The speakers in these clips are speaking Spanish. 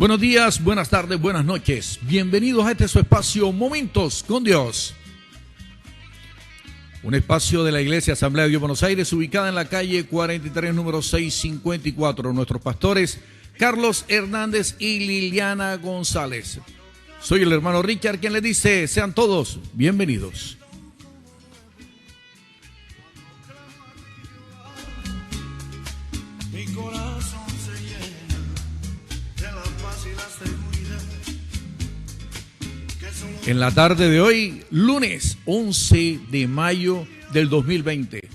Buenos días, buenas tardes, buenas noches. Bienvenidos a este su espacio Momentos con Dios. Un espacio de la Iglesia Asamblea de Dios Buenos Aires, ubicada en la calle 43, número 654. Nuestros pastores Carlos Hernández y Liliana González. Soy el hermano Richard, quien les dice, sean todos bienvenidos. Mi corazón se llena de la paz y la seguridad. En la tarde de hoy, lunes 11 de mayo del 2020,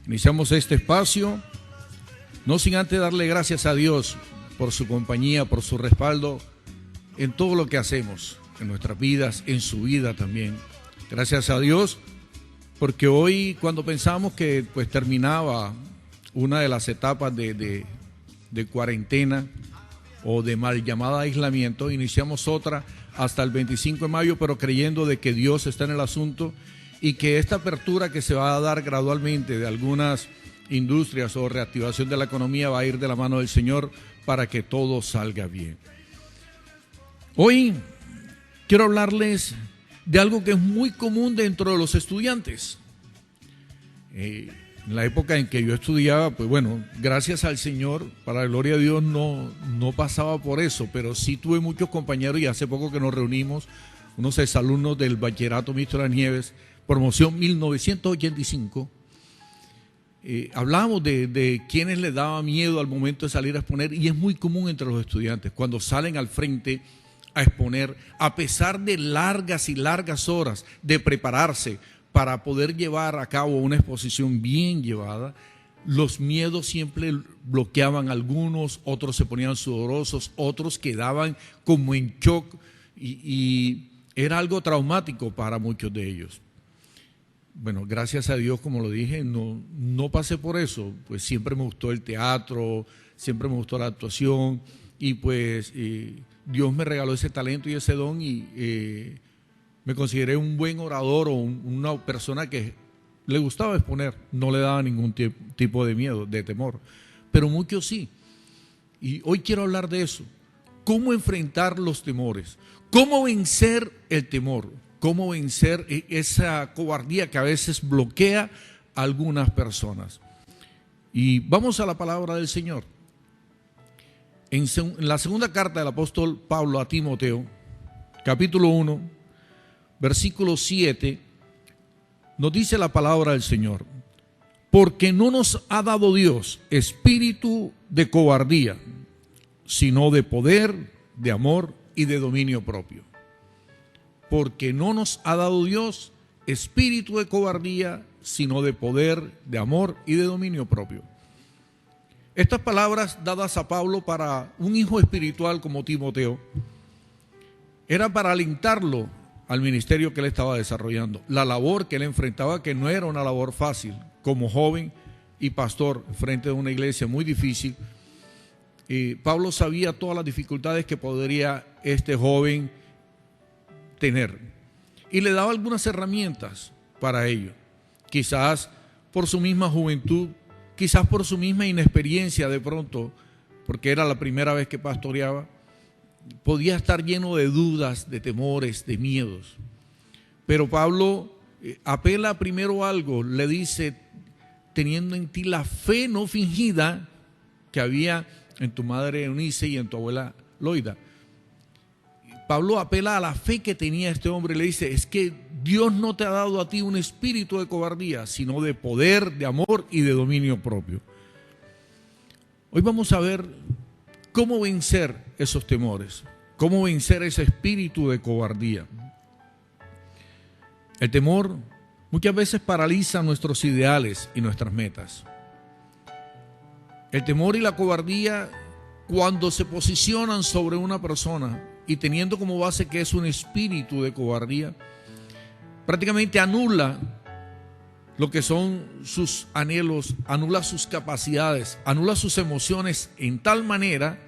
iniciamos este espacio, no sin antes darle gracias a Dios por su compañía, por su respaldo en todo lo que hacemos, en nuestras vidas, en su vida también. Gracias a Dios, porque hoy cuando pensamos que pues terminaba una de las etapas de cuarentena o de mal llamada aislamiento, iniciamos otra hasta el 25 de mayo, pero creyendo de que Dios está en el asunto y que esta apertura que se va a dar gradualmente de algunas industrias o reactivación de la economía va a ir de la mano del Señor para que todo salga bien. Hoy quiero hablarles de algo que es muy común dentro de los estudiantes. En la época en que yo estudiaba, pues bueno, gracias al Señor, para la gloria de Dios, no pasaba por eso, pero sí tuve muchos compañeros y hace poco que nos reunimos, unos exalumnos del Bachillerato Mixto de las Nieves, promoción 1985, hablábamos de quienes les daba miedo al momento de salir a exponer, y es muy común entre los estudiantes, cuando salen al frente a exponer, a pesar de largas y largas horas de prepararse, para poder llevar a cabo una exposición bien llevada, los miedos siempre bloqueaban a algunos, otros se ponían sudorosos, otros quedaban como en shock y era algo traumático para muchos de ellos. Bueno, gracias a Dios, como lo dije, no pasé por eso, pues siempre me gustó el teatro, siempre me gustó la actuación y pues Dios me regaló ese talento y ese don y me consideré un buen orador o una persona que le gustaba exponer, no le daba ningún tipo de miedo, de temor, pero muchos sí. Y hoy quiero hablar de eso, cómo enfrentar los temores, cómo vencer el temor, cómo vencer esa cobardía que a veces bloquea a algunas personas. Y vamos a la palabra del Señor. En la segunda carta del apóstol Pablo a Timoteo, capítulo 1, versículo 7, nos dice la palabra del Señor: porque no nos ha dado Dios espíritu de cobardía, sino de poder, de amor y de dominio propio. Porque no nos ha dado Dios espíritu de cobardía, sino de poder, de amor y de dominio propio. Estas palabras dadas a Pablo para un hijo espiritual como Timoteo, era para alentarlo al ministerio que él estaba desarrollando, la labor que él enfrentaba, que no era una labor fácil, como joven y pastor frente a una iglesia muy difícil. Pablo sabía todas las dificultades que podría este joven tener y le daba algunas herramientas para ello, quizás por su misma juventud, quizás por su misma inexperiencia de pronto, porque era la primera vez que pastoreaba. Podía estar lleno de dudas, de temores, de miedos. Pero Pablo apela primero a algo, le dice, teniendo en ti la fe no fingida que había en tu madre Eunice y en tu abuela Loida. Pablo apela a la fe que tenía este hombre y le dice, es que Dios no te ha dado a ti un espíritu de cobardía, sino de poder, de amor y de dominio propio. Hoy vamos a ver cómo vencer esos temores, cómo vencer ese espíritu de cobardía. El temor muchas veces paraliza nuestros ideales y nuestras metas. El temor y la cobardía, cuando se posicionan sobre una persona y teniendo como base que es un espíritu de cobardía, prácticamente anula lo que son sus anhelos, anula sus capacidades, anula sus emociones en tal manera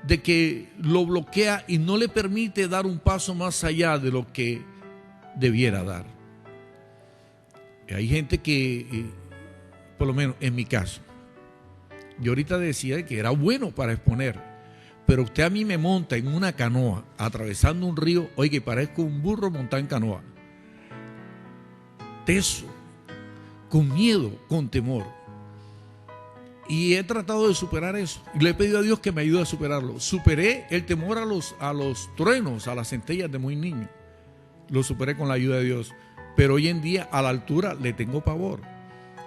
de que lo bloquea y no le permite dar un paso más allá de lo que debiera dar. Hay gente que, por lo menos en mi caso, yo ahorita decía que era bueno para exponer, pero usted a mí me monta en una canoa atravesando un río, oiga, parezco un burro montado en canoa. Teso, con miedo, con temor. Y he tratado de superar eso. Y le he pedido a Dios que me ayude a superarlo. Superé el temor a los truenos, a las centellas de muy niño. Lo superé con la ayuda de Dios. Pero hoy en día a la altura le tengo pavor.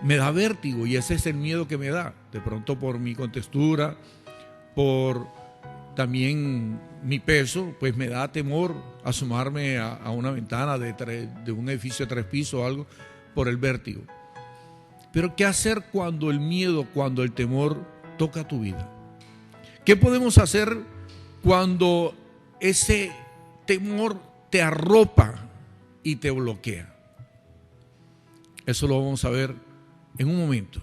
Me da vértigo y ese es el miedo que me da. De pronto por mi contextura, por también mi peso, pues me da temor asomarme a una ventana de un edificio de 3 pisos o algo por el vértigo. Pero ¿qué hacer cuando el miedo, cuando el temor toca tu vida? ¿Qué podemos hacer cuando ese temor te arropa y te bloquea? Eso lo vamos a ver en un momento.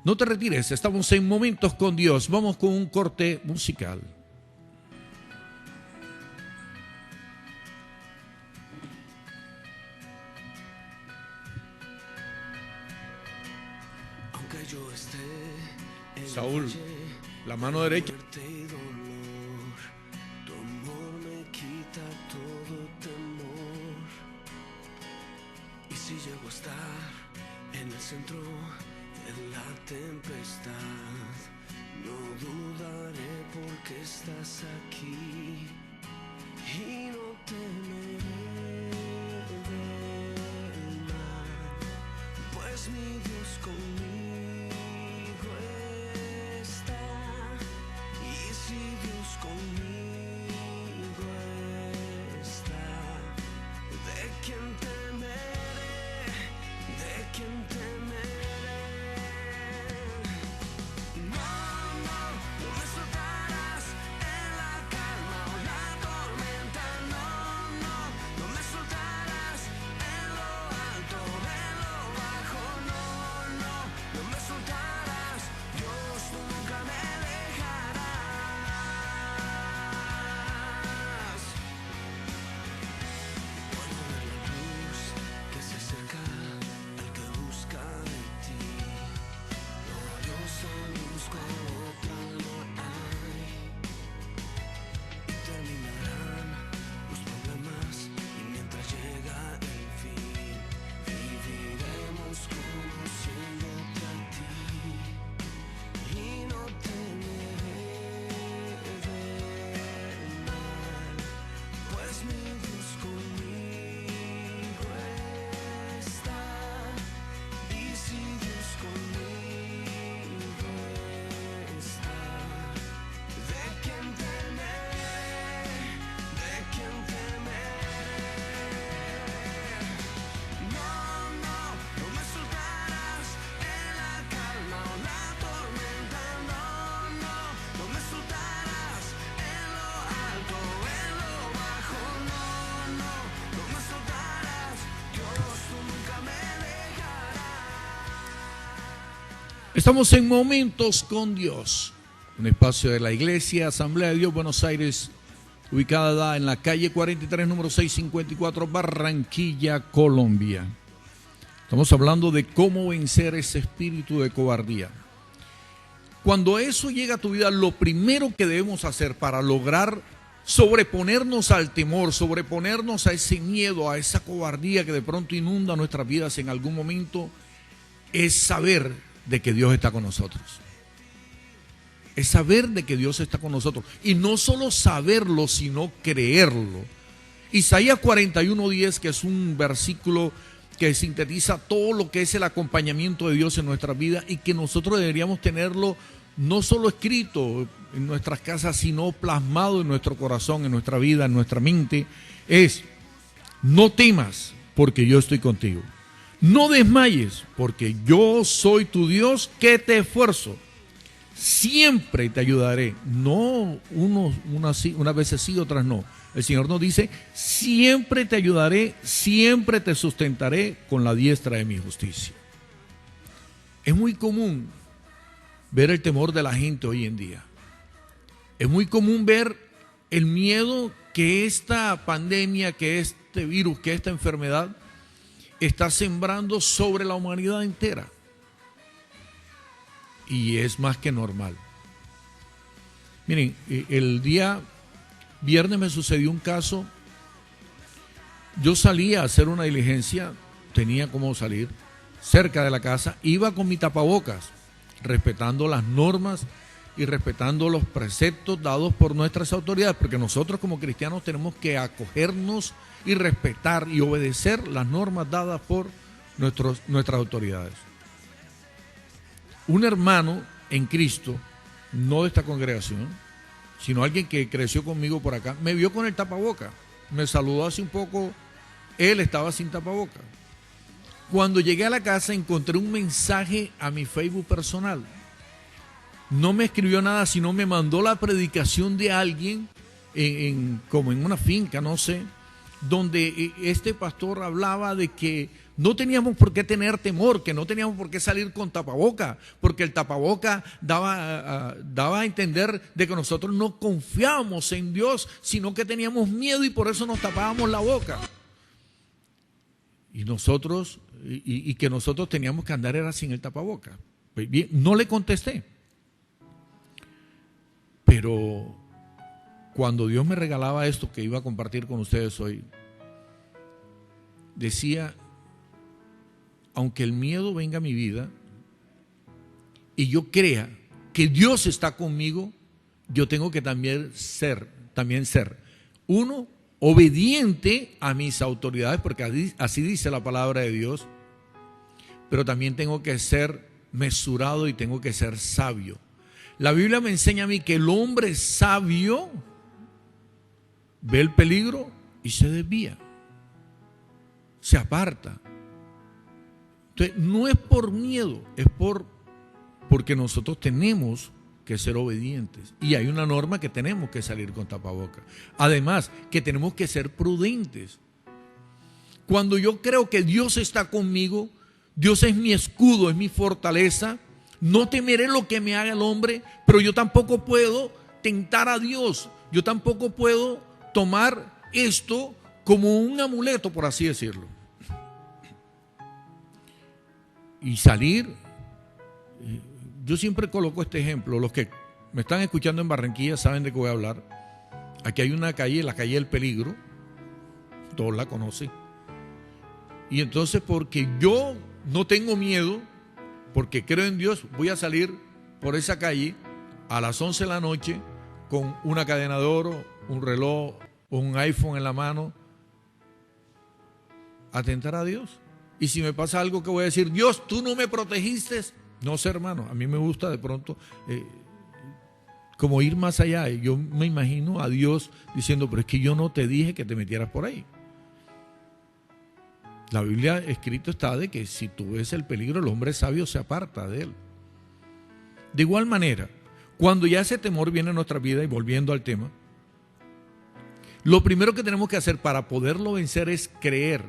No te retires, estamos en Momentos con Dios. Vamos con un corte musical. Aunque yo esté en Saúl, la mano derecha. muerte y dolor, tu amor me quita todo temor. Y si llego a estar en el centro de la tempestad, no dudaré porque estás aquí y no temeré del mal, pues mi Dios conmigo está. Y si Dios conmigo está, ¿de quién temeré? ¿De quién temeré? No, no, no me soltarás en la calma o la tormenta. No, no, no me soltarás en lo alto, en lo bajo. No, no, no me soltarás. Dios, tú nunca me dejarás. Puedo ver la luz que se acerca al que busca de ti. No, Dios, luz cuando otra no hay. Y terminarán los problemas y mientras llega el fin, viviremos conociéndote a ti. Y no temeré del mal, pues mi Dios conmigo está. Y si Dios conmigo está, ¿de quién temeré? ¿De quién temeré? No, no, no me soltarás en la calma o la tormenta. No, no, no me soltarás en lo alto, en lo bajo. No, no, no me soltarás. Dios, tú nunca me dejarás. Estamos en Momentos con Dios, un espacio de la Iglesia Asamblea de Dios Buenos Aires, ubicada en la calle 43, número 654, Barranquilla, Colombia. Estamos hablando de cómo vencer ese espíritu de cobardía. Cuando eso llega a tu vida, lo primero que debemos hacer para lograr sobreponernos al temor, sobreponernos a ese miedo, a esa cobardía que de pronto inunda nuestras vidas en algún momento, es saber de que Dios está con nosotros. Es saber de que Dios está con nosotros. Y no solo saberlo, sino creerlo. Isaías 41:10, que es un versículo que sintetiza todo lo que es el acompañamiento de Dios en nuestra vida y que nosotros deberíamos tenerlo no solo escrito en nuestras casas, sino plasmado en nuestro corazón, en nuestra vida, en nuestra mente, es: no temas, porque yo estoy contigo. No desmayes, porque yo soy tu Dios que te esfuerzo. Siempre te ayudaré. No unas veces sí, otras no. El Señor nos dice: siempre te ayudaré, siempre te sustentaré con la diestra de mi justicia. Es muy común ver el temor de la gente hoy en día. Es muy común ver el miedo que esta pandemia, que este virus, que esta enfermedad está sembrando sobre la humanidad entera. Y es más que normal. Miren, el día viernes me sucedió un caso. Yo salía a hacer una diligencia, tenía cómo salir, cerca de la casa, iba con mi tapabocas, respetando las normas y respetando los preceptos dados por nuestras autoridades, porque nosotros como cristianos tenemos que acogernos y respetar y obedecer las normas dadas por nuestras autoridades. Un hermano en Cristo, no de esta congregación, sino alguien que creció conmigo por acá, me vio con el tapaboca, me saludó hace un poco, él estaba sin tapaboca. Cuando llegué a la casa encontré un mensaje a mi Facebook personal. No me escribió nada, sino me mandó la predicación de alguien como en una finca, no sé, donde este pastor hablaba de que no teníamos por qué tener temor, que no teníamos por qué salir con tapaboca, porque el tapaboca daba a entender de que nosotros no confiábamos en Dios, sino que teníamos miedo y por eso nos tapábamos la boca. Y nosotros, y que nosotros teníamos que andar era sin el tapaboca. Pues bien, no le contesté. Pero cuando Dios me regalaba esto que iba a compartir con ustedes hoy, decía, aunque el miedo venga a mi vida y yo crea que Dios está conmigo, yo tengo que también ser, uno, obediente a mis autoridades, porque así dice la palabra de Dios, pero también tengo que ser mesurado y tengo que ser sabio. La Biblia me enseña a mí que el hombre sabio ve el peligro y se desvía, se aparta. Entonces, no es por miedo, es porque nosotros tenemos que ser obedientes. Y hay una norma que tenemos que salir con tapabocas. Además, que tenemos que ser prudentes. Cuando yo creo que Dios está conmigo, Dios es mi escudo, es mi fortaleza, no temeré lo que me haga el hombre, pero yo tampoco puedo tentar a Dios. Yo tampoco puedo tomar esto como un amuleto, por así decirlo. Y salir, yo siempre coloco este ejemplo. Los que me están escuchando en Barranquilla saben de qué voy a hablar. Aquí hay una calle, la calle del Peligro, todos la conocen. Y entonces, porque yo no tengo miedo, porque creo en Dios, voy a salir por esa calle a las 11 de la noche con una cadena de oro, un reloj o un iPhone en la mano, a tentar a Dios. Y si me pasa algo, que voy a decir, Dios, tú no me protegiste. No sé, hermano, a mí me gusta de pronto como ir más allá. Yo me imagino a Dios diciendo, pero es que yo no te dije que te metieras por ahí. La Biblia escrito está de que si tú ves el peligro, el hombre sabio se aparta de él. De igual manera, cuando ya ese temor viene a nuestra vida, y volviendo al tema, lo primero que tenemos que hacer para poderlo vencer es creer,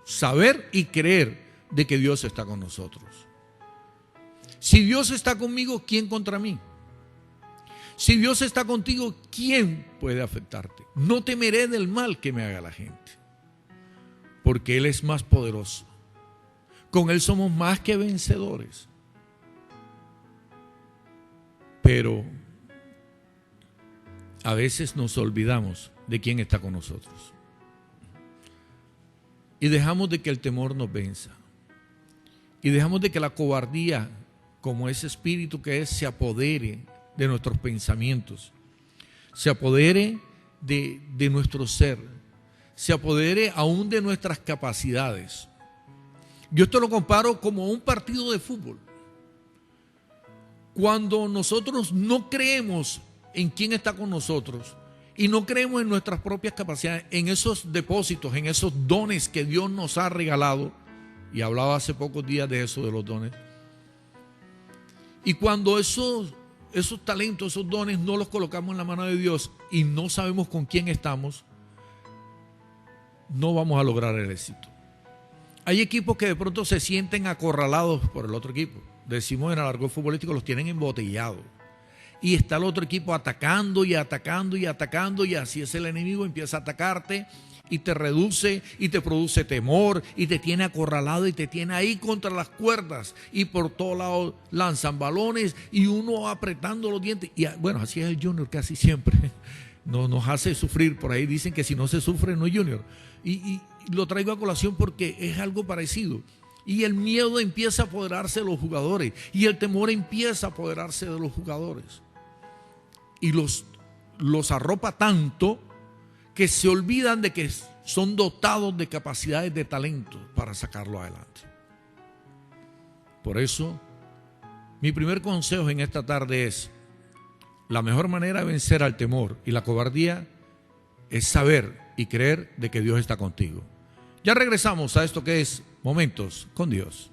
saber y creer de que Dios está con nosotros. Si Dios está conmigo, ¿quién contra mí? Si Dios está contigo, ¿quién puede afectarte? No temeré del mal que me haga la gente, porque Él es más poderoso. Con Él somos más que vencedores. Pero a veces nos olvidamos de quién está con nosotros. Y dejamos de que el temor nos venza. Y dejamos de que la cobardía, como ese espíritu que es, se apodere de nuestros pensamientos, se apodere de nuestro ser, se apodere aún de nuestras capacidades. Yo esto lo comparo como un partido de fútbol. Cuando nosotros no creemos en quién está con nosotros y no creemos en nuestras propias capacidades, en esos depósitos, en esos dones que Dios nos ha regalado, y hablaba hace pocos días de eso, de los dones, y cuando esos talentos, esos dones no los colocamos en la mano de Dios y no sabemos con quién estamos, no vamos a lograr el éxito. Hay equipos que de pronto se sienten acorralados por el otro equipo. Decimos en el argot futbolístico, los tienen embotellados. Y está el otro equipo atacando y atacando y atacando, y así es el enemigo, empieza a atacarte y te reduce y te produce temor y te tiene acorralado y te tiene ahí contra las cuerdas y por todos lados lanzan balones y uno apretando los dientes. Y bueno, así es el Junior casi siempre. Nos hace sufrir. Por ahí dicen que si no se sufre no es Junior. Y lo traigo a colación porque es algo parecido. Y el miedo empieza a apoderarse de los jugadores y el temor empieza a apoderarse de los jugadores. Y los arropa tanto que se olvidan de que son dotados de capacidades, de talento para sacarlo adelante. Por eso, mi primer consejo en esta tarde es: la mejor manera de vencer al temor y la cobardía es saber y creer de que Dios está contigo. Ya regresamos a esto que es Momentos con Dios.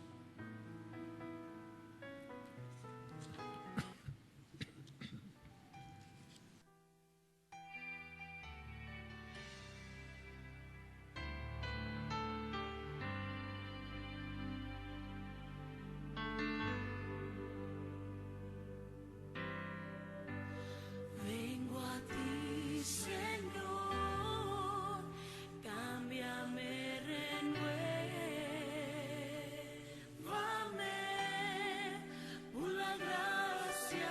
Vengo a ti, Señor, cámbiame, renuévame por la gracia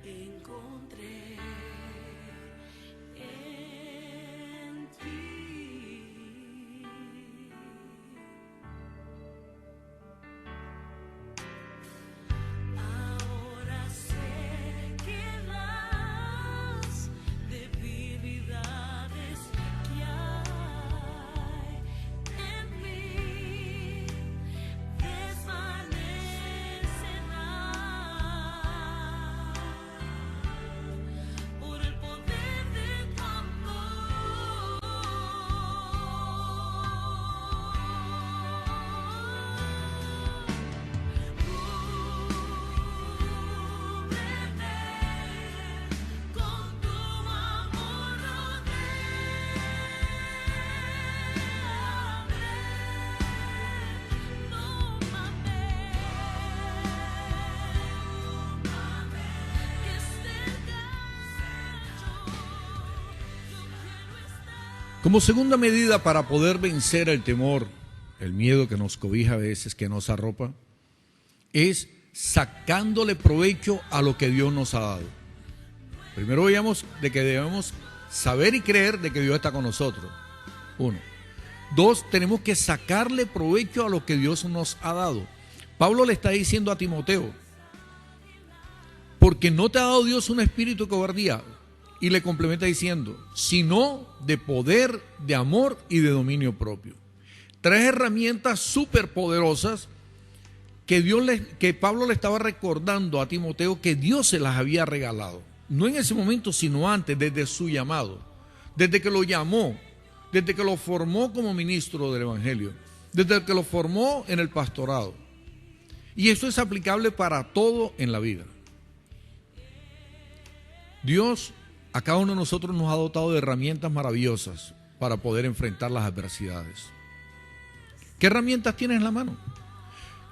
que encontré en ti. Ahora sé que las debilidades que hay en mí desvanecerán por el poder de tu con tu amor, no mames, que cerca yo quiero estar. Como segunda medida para poder vencer el temor, el miedo que nos cobija a veces, que nos arropa, es sacándole provecho a lo que Dios nos ha dado. Primero veíamos de que debemos saber y creer de que Dios está con nosotros. 1. 2, tenemos que sacarle provecho a lo que Dios nos ha dado. Pablo le está diciendo a Timoteo: porque no te ha dado Dios un espíritu de cobardía. Y le complementa diciendo: sino de poder, de amor y de dominio propio. 3 herramientas súper poderosas que Pablo le estaba recordando a Timoteo que Dios se las había regalado. No en ese momento, sino antes, desde su llamado. Desde que lo llamó, desde que lo formó como ministro del Evangelio, desde que lo formó en el pastorado. Y esto es aplicable para todo en la vida. Dios a cada uno de nosotros nos ha dotado de herramientas maravillosas para poder enfrentar las adversidades. ¿Qué herramientas tienes en la mano?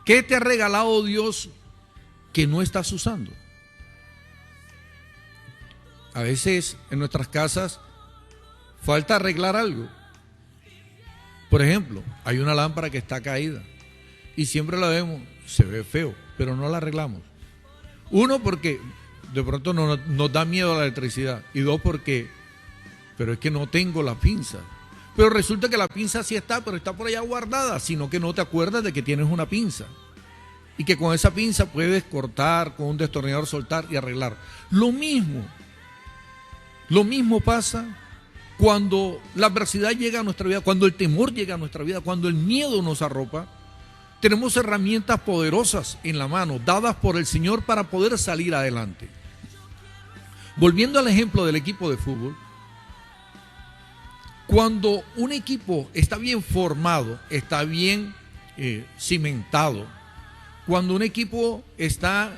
¿Qué te ha regalado Dios que no estás usando? A veces en nuestras casas falta arreglar algo. Por ejemplo, hay una lámpara que está caída y siempre la vemos, se ve feo, pero no la arreglamos. 1, porque de pronto nos da miedo la electricidad. Y 2, pero es que no tengo la pinza. Pero resulta que la pinza sí está, pero está por allá guardada, sino que no te acuerdas de que tienes una pinza. Y que con esa pinza puedes cortar, con un destornillador soltar y arreglar. Lo mismo pasa cuando la adversidad llega a nuestra vida, cuando el temor llega a nuestra vida, cuando el miedo nos arropa. Tenemos herramientas poderosas en la mano, dadas por el Señor para poder salir adelante. Volviendo al ejemplo del equipo de fútbol, cuando un equipo está bien formado, está bien cimentado, cuando un equipo está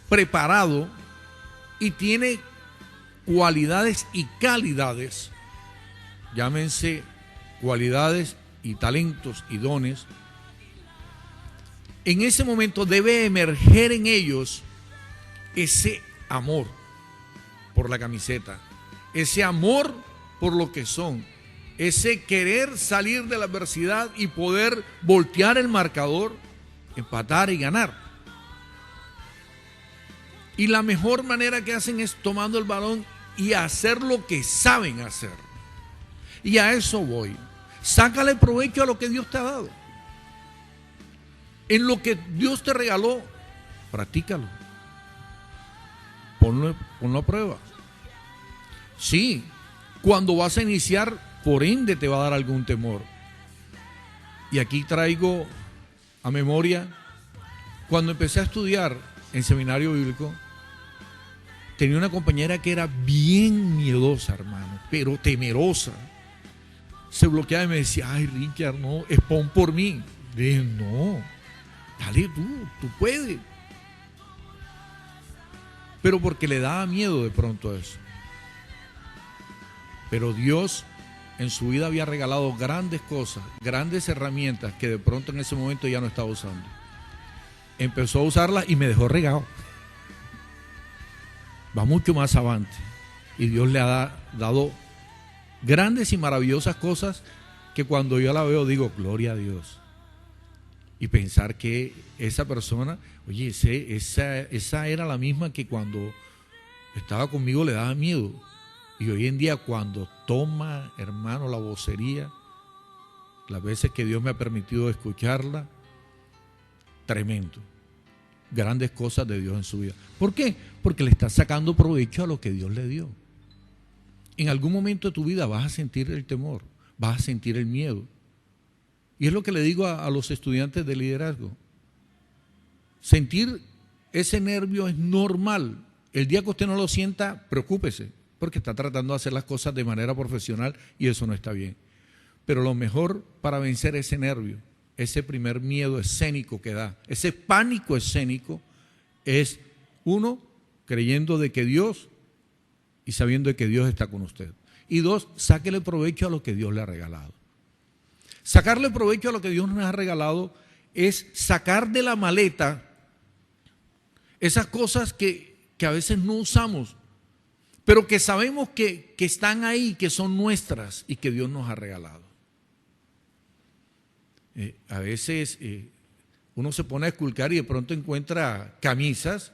preparado y tiene cualidades y calidades, llámense cualidades y talentos y dones, en ese momento debe emerger en ellos ese amor por la camiseta, ese amor por lo que son, ese querer salir de la adversidad y poder voltear el marcador, empatar y ganar. Y la mejor manera que hacen es tomando el balón y hacer lo que saben hacer. Y a eso voy. Sácale provecho a lo que Dios te ha dado. En lo que Dios te regaló, practícalo. Ponlo a prueba. Sí, cuando vas a iniciar, por ende te va a dar algún temor. Y aquí traigo a memoria, cuando empecé a estudiar en seminario bíblico, tenía una compañera que era bien miedosa, hermano, pero temerosa. Se bloqueaba y me decía, ay, Richard, no, pon por mí. Le dije, no, dale tú puedes. Pero porque le daba miedo de pronto eso. Pero Dios en su vida había regalado grandes cosas, grandes herramientas que de pronto en ese momento ya no estaba usando. Empezó a usarlas y me dejó regado. Va mucho más avante. Y Dios le ha dado grandes y maravillosas cosas que cuando yo la veo digo, gloria a Dios. Y pensar que esa persona, oye, esa era la misma que cuando estaba conmigo le daba miedo. Y hoy en día cuando toma, hermano, la vocería, las veces que Dios me ha permitido escucharla, tremendo. Grandes cosas de Dios en su vida. ¿Por qué? Porque le está sacando provecho a lo que Dios le dio. En algún momento de tu vida vas a sentir el temor, vas a sentir el miedo. Y es lo que le digo a los estudiantes de liderazgo. Sentir ese nervio es normal. El día que usted no lo sienta, preocúpese, porque está tratando de hacer las cosas de manera profesional y eso no está bien. Pero lo mejor para vencer ese nervio, ese primer miedo escénico que da, ese pánico escénico, es uno, creyendo de que Dios y sabiendo de que Dios está con usted. Y dos, sáquele provecho a lo que Dios le ha regalado. Sacarle provecho a lo que Dios nos ha regalado es sacar de la maleta esas cosas que a veces no usamos, pero que sabemos que están ahí, que son nuestras y que Dios nos ha regalado. A veces uno se pone a esculcar y de pronto encuentra camisas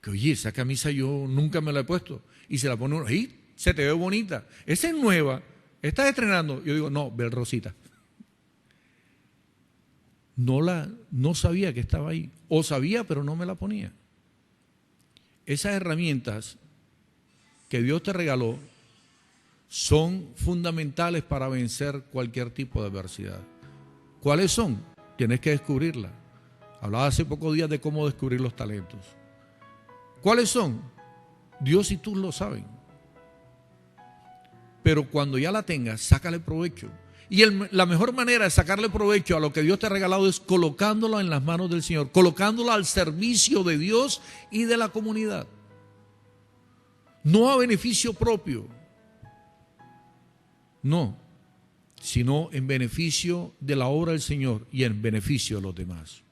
que, oye, esa camisa yo nunca me la he puesto. Y se la pone uno, ¡y! Se te ve bonita. Esa es nueva, estás estrenando. Yo digo, no, ve el rosita. No sabía que estaba ahí. O sabía, pero no me la ponía. Esas herramientas que Dios te regaló son fundamentales para vencer cualquier tipo de adversidad. ¿Cuáles son? Tienes que descubrirlas. Hablaba hace pocos días de cómo descubrir los talentos. ¿Cuáles son? Dios y tú lo saben. Pero cuando ya la tengas, sácale provecho. Y la mejor manera de sacarle provecho a lo que Dios te ha regalado es colocándolo en las manos del Señor, colocándolo al servicio de Dios y de la comunidad. No a beneficio propio, no, sino en beneficio de la obra del Señor y en beneficio de los demás.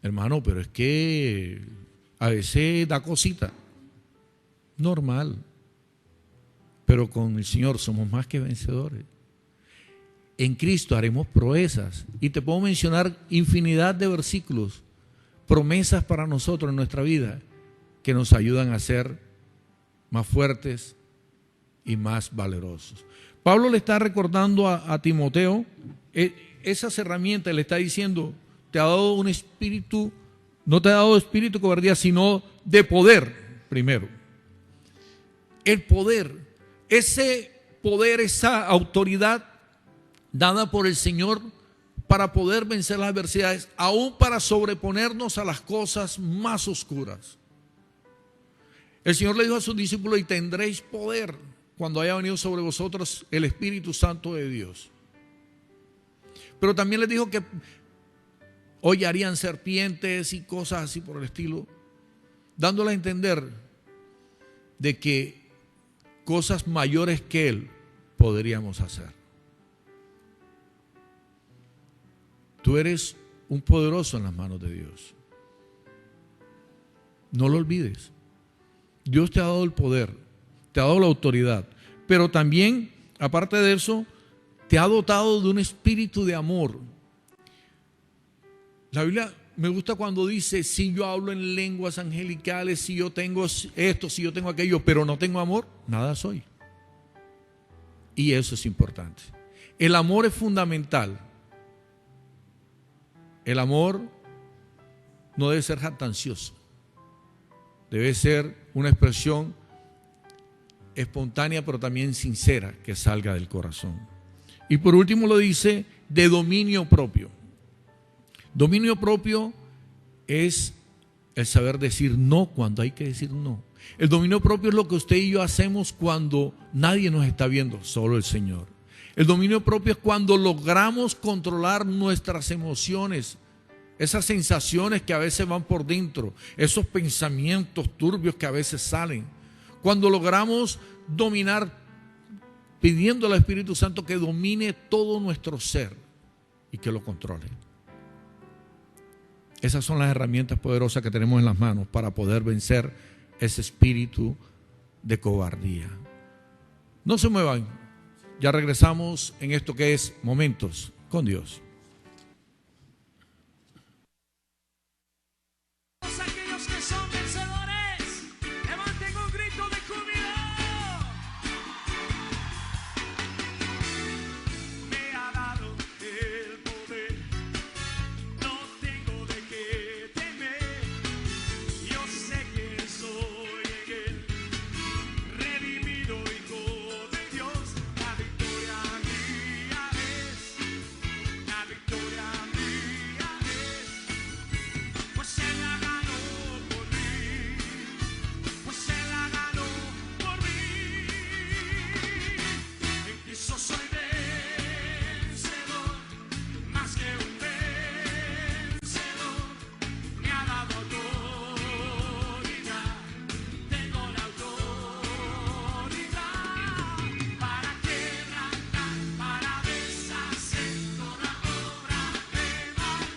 Hermano, pero es que a veces da cosita, normal. Pero con el Señor somos más que vencedores. En Cristo haremos proezas. Y te puedo mencionar infinidad de versículos, promesas para nosotros en nuestra vida, que nos ayudan a ser más fuertes y más valerosos. Pablo le está recordando a Timoteo esas herramientas, le está diciendo, te ha dado un espíritu, no te ha dado espíritu de cobardía, sino de poder primero. El poder. Ese poder, esa autoridad dada por el Señor para poder vencer las adversidades, aún para sobreponernos a las cosas más oscuras. El Señor le dijo a sus discípulos, y tendréis poder cuando haya venido sobre vosotros el Espíritu Santo de Dios. Pero también les dijo que hollarían serpientes y cosas así por el estilo, dándole a entender de que cosas mayores que Él podríamos hacer. Tú eres un poderoso en las manos de Dios. No lo olvides. Dios te ha dado el poder, te ha dado la autoridad, pero también, aparte de eso, te ha dotado de un espíritu de amor. La Biblia me gusta cuando dice, si yo hablo en lenguas angelicales, si yo tengo esto, si yo tengo aquello, pero no tengo amor, nada soy. Y eso es importante. El amor es fundamental. El amor no debe ser jactancioso. Debe ser una expresión espontánea, pero también sincera, que salga del corazón. Y por último lo dice de dominio propio. Dominio propio es el saber decir no cuando hay que decir no. El dominio propio es lo que usted y yo hacemos cuando nadie nos está viendo, solo el Señor. El dominio propio es cuando logramos controlar nuestras emociones, esas sensaciones que a veces van por dentro, esos pensamientos turbios que a veces salen. Cuando logramos dominar, pidiendo al Espíritu Santo que domine todo nuestro ser y que lo controle. Esas son las herramientas poderosas que tenemos en las manos para poder vencer ese espíritu de cobardía. No se muevan, ya regresamos en esto que es Momentos con Dios. Aquellos que son vencedores, levanten un grito de júbilo. Me ha dado el poder, no tengo de qué temer. Yo sé que soy en él, redimido hijo de Dios. La victoria mía es, la victoria mía es, pues él la ganó por mí, pues él la ganó por mí. En Cristo soy vencedor, más que un vencedor. Me ha dado autoridad, tengo la autoridad para quebrantar, para deshacer toda obra de maldad.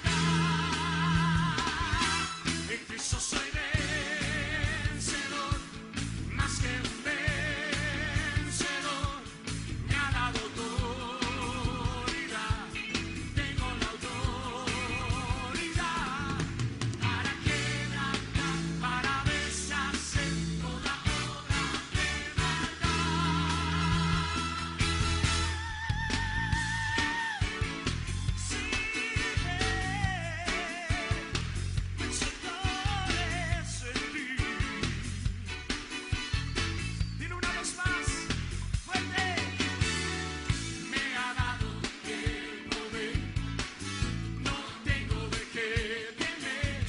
En Cristo soy vencedor, más que un vencedor. Me ha dado autoridad, tengo la autoridad para quebrantar, para deshacer toda obra de maldad. Sí, vencedores en ti. Dile una vez más, fuerte. Me ha dado el poder, no tengo de qué temer.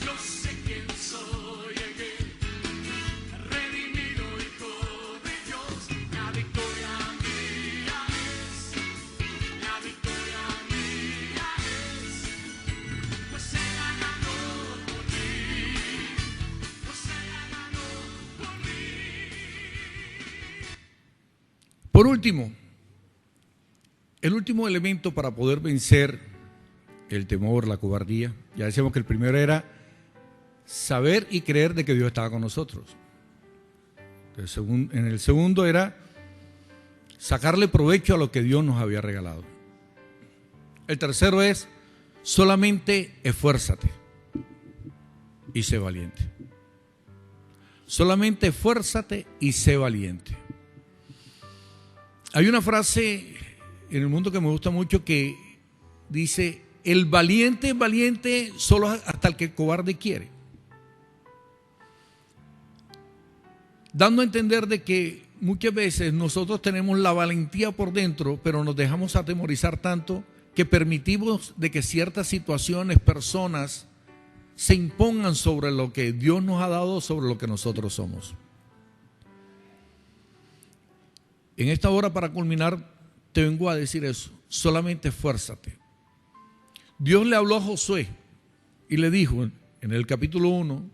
Yo sé quién soy en él, redimido hijo de Dios. La victoria mía es, la victoria mía es, pues él la ganó por mí, pues él la ganó por mí. Por último, el último elemento para poder vencer el temor, la cobardía, ya decíamos que el primero era saber y creer de que Dios estaba con nosotros. En el segundo era sacarle provecho a lo que Dios nos había regalado. El tercero es solamente esfuérzate y sé valiente. Solamente esfuérzate y sé valiente. Hay una frase en el mundo que me gusta mucho que dice, el valiente es valiente solo hasta el que el cobarde quiere. Dando a entender de que muchas veces nosotros tenemos la valentía por dentro, pero nos dejamos atemorizar tanto que permitimos de que ciertas situaciones, personas, se impongan sobre lo que Dios nos ha dado, sobre lo que nosotros somos. En esta hora, para culminar, te vengo a decir eso, solamente esfuérzate. Dios le habló a Josué y le dijo en el capítulo 1,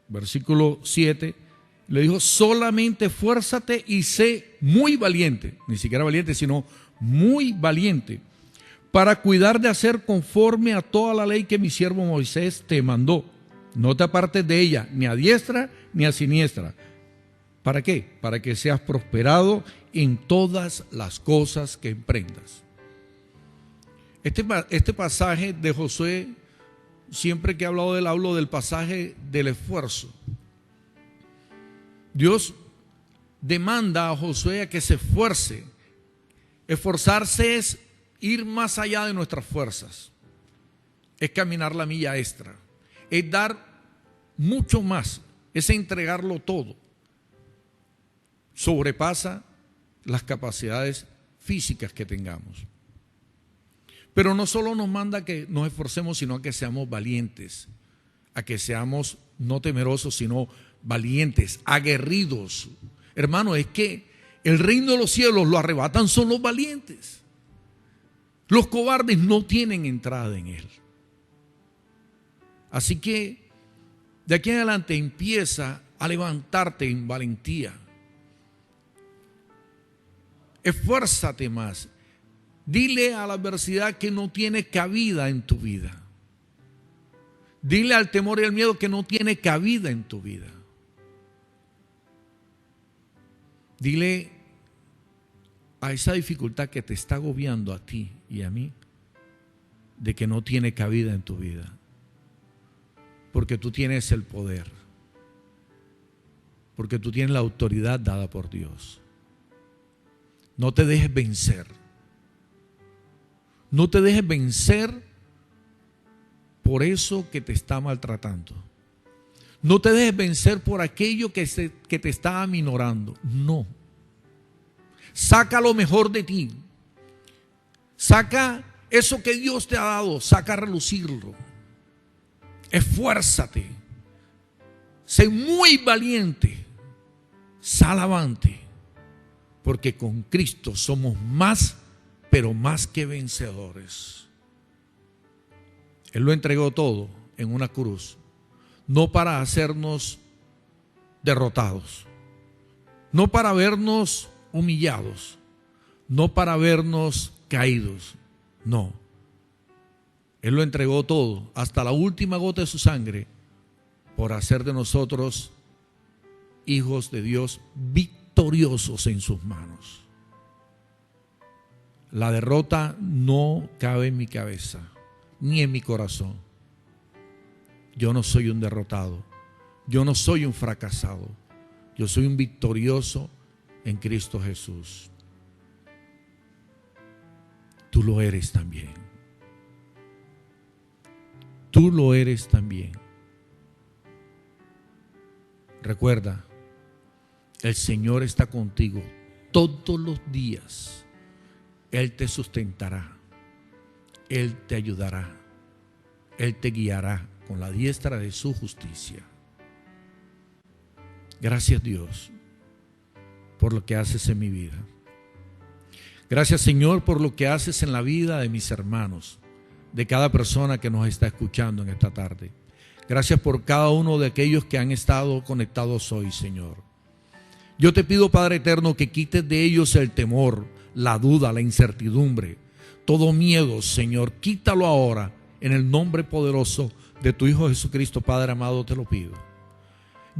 versículo 7, le dijo, solamente esfuérzate y sé muy valiente, ni siquiera valiente, sino muy valiente, para cuidar de hacer conforme a toda la ley que mi siervo Moisés te mandó. No te apartes de ella, ni a diestra ni a siniestra. ¿Para qué? Para que seas prosperado en todas las cosas que emprendas. Este pasaje de Josué, siempre que he hablado de él, hablo del pasaje del esfuerzo. Dios demanda a Josué a que se esfuerce. Esforzarse es ir más allá de nuestras fuerzas. Es caminar la milla extra. Es dar mucho más. Es entregarlo todo. Sobrepasa las capacidades físicas que tengamos. Pero no solo nos manda a que nos esforcemos, sino a que seamos valientes, a que seamos no temerosos, sino valientes, aguerridos. Hermano, es que el reino de los cielos lo arrebatan son los valientes. Los cobardes no tienen entrada en él. Así que de aquí en adelante empieza a levantarte en valentía. Esfuérzate más. Dile a la adversidad que no tiene cabida en tu vida. Dile al temor y al miedo que no tiene cabida en tu vida. Dile a esa dificultad que te está agobiando a ti y a mí, de que no tiene cabida en tu vida. Porque tú tienes el poder. Porque tú tienes la autoridad dada por Dios. No te dejes vencer. No te dejes vencer por eso que te está maltratando. No te dejes vencer por aquello que te está aminorando. No. Saca lo mejor de ti. Saca eso que Dios te ha dado. Saca a relucirlo. Esfuérzate. Sé muy valiente. Sal avante. Porque con Cristo somos más, pero más que vencedores. Él lo entregó todo en una cruz, no para hacernos derrotados, no para vernos humillados, no para vernos caídos, no. Él lo entregó todo, hasta la última gota de su sangre, por hacer de nosotros hijos de Dios victoriosos en sus manos. La derrota no cabe en mi cabeza, ni en mi corazón. Yo no soy un derrotado, yo no soy un fracasado, yo soy un victorioso en Cristo Jesús. Tú lo eres también. Tú lo eres también. Recuerda, el Señor está contigo todos los días. Él te sustentará, Él te ayudará, Él te guiará con la diestra de su justicia. Gracias, Dios, por lo que haces en mi vida. Gracias, Señor, por lo que haces en la vida de mis hermanos, de cada persona que nos está escuchando en esta tarde. Gracias por cada uno de aquellos que han estado conectados hoy, Señor. Yo te pido, Padre eterno, que quites de ellos el temor, la duda, la incertidumbre, todo miedo, Señor. Quítalo ahora en el nombre poderoso de tu Hijo Jesucristo, Padre amado, te lo pido.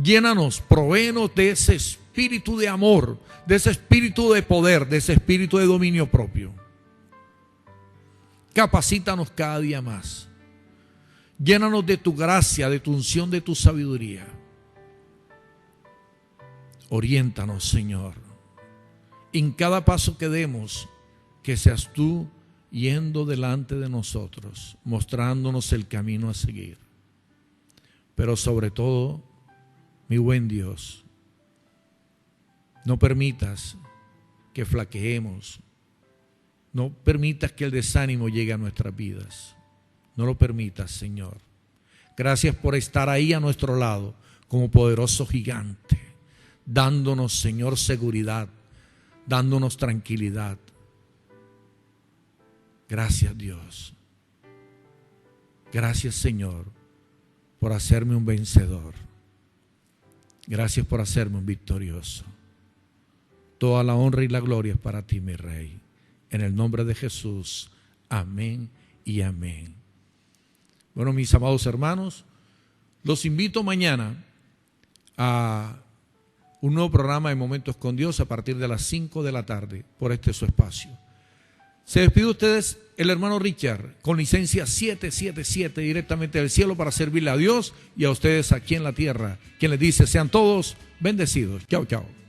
Llénanos, provéenos de ese espíritu de amor, de ese espíritu de poder, de ese espíritu de dominio propio. Capacítanos cada día más. Llénanos de tu gracia, de tu unción, de tu sabiduría. Oriéntanos, Señor. En cada paso que demos, que seas tú yendo delante de nosotros, mostrándonos el camino a seguir. Pero sobre todo, mi buen Dios, no permitas que flaqueemos, no permitas que el desánimo llegue a nuestras vidas. No lo permitas, Señor. Gracias por estar ahí a nuestro lado como poderoso gigante, dándonos, Señor, seguridad, dándonos tranquilidad. Gracias, Dios. Gracias, Señor, por hacerme un vencedor. Gracias por hacerme un victorioso. Toda la honra y la gloria es para ti, mi Rey. En el nombre de Jesús. Amén y amén. Bueno, mis amados hermanos, Los invito mañana a un nuevo programa de Momentos con Dios a partir de las 5 de la tarde por este su espacio. Se despide de ustedes el hermano Richard con licencia 777 directamente del cielo para servirle a Dios y a ustedes aquí en la tierra. Quien les dice sean todos bendecidos. Chao, chao.